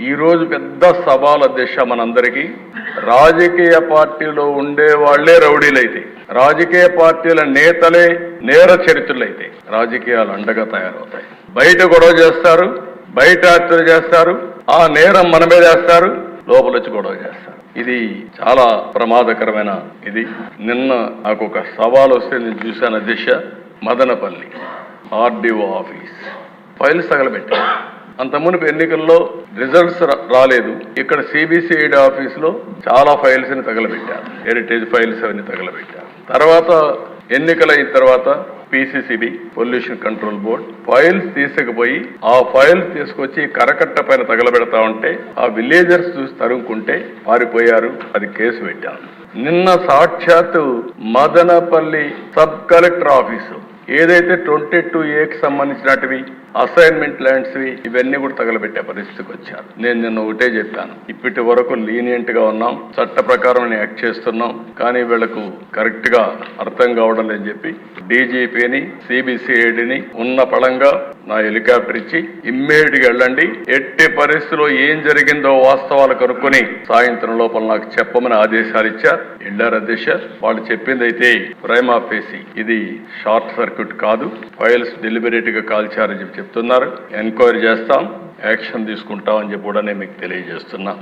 ఈ రోజు పెద్ద సవాల్ అధ్యక్ష మనందరికీ. రాజకీయ పార్టీలో ఉండే వాళ్లే రౌడీలైతే, రాజకీయ పార్టీల నేతలే నేర చరిత్రలైతే రాజకీయాలు అండగా తయారవుతాయి. బయట గొడవ చేస్తారు, బయట హత్యలు చేస్తారు, ఆ నేరం మన మీద వేస్తారు, లోపల వచ్చి గొడవ చేస్తారు. ఇది చాలా ప్రమాదకరమైన ఇది. నిన్న నాకు ఒక సవాల్ వస్తే నేను చూశాను అధ్యక్ష. మదనపల్లి ఆర్డీఓ ఆఫీస్ ఫైల్స్ తగలబెట్టారు. అంత మునుపు ఎన్నికల్లో రిజల్ట్స్ రాలేదు. ఇక్కడ సిబిసిఐడి ఆఫీసులో చాలా ఫైల్స్ ని తగలబెట్టారు. హెరిటేజ్ ఫైల్స్ అవన్నీ తగలబెట్టారు. తర్వాత ఎన్నికలైన తర్వాత పిసిసిబి పొల్యూషన్ కంట్రోల్ బోర్డ్ ఫైల్స్ తీసుకుపోయి ఆ ఫైల్స్ తీసుకొచ్చి కరకట్ట పైన తగలబెడతా ఉంటే ఆ విలేజర్స్ చూసి తరుముకుంటే పారిపోయారు. అది కేసు పెట్టారు. నిన్న సాక్షాత్తు మదనపల్లి సబ్ కలెక్టర్ ఆఫీసు ఏదైతే 22A సంబంధించినటివి అసైన్మెంట్ ల్యాండ్స్ ఇవన్నీ కూడా తగలబెట్టే పరిస్థితికి వచ్చారు. నేను నిన్న ఒకటే చెప్పాను, ఇప్పటి వరకు లీనియంట్ గా ఉన్నాం, చట్ట ప్రకారం యాక్ట్ చేస్తున్నాం, కానీ వీళ్లకు కరెక్ట్ గా అర్థం కావడం లేదని చెప్పి డీజీపీని సిబిసిఐడిని ఉన్న పళంగా నా హెలికాప్టర్ ఇచ్చి ఇమ్మీడియట్ గా వెళ్ళండి, ఎట్టి పరిస్థితిలో ఏం జరిగిందో వాస్తవాలు కనుక్కొని సాయంత్రం లోపల నాకు చెప్పమని ఆదేశాలు ఇచ్చారు. వెళ్ళారు అధ్యక్ష. వాళ్ళు చెప్పింది అయితే ప్రైమా ఫేసి ఇది షార్ట్ సర్క్యూట్ కాదు, ఫైల్స్ డెలిబరేట్ గా కాల్చారని చెప్తున్నారు. ఎంక్వైరీ చేస్తాం, యాక్షన్ తీసుకుంటాం అని చెప్పి కూడా నేను మీకు తెలియజేస్తున్నా.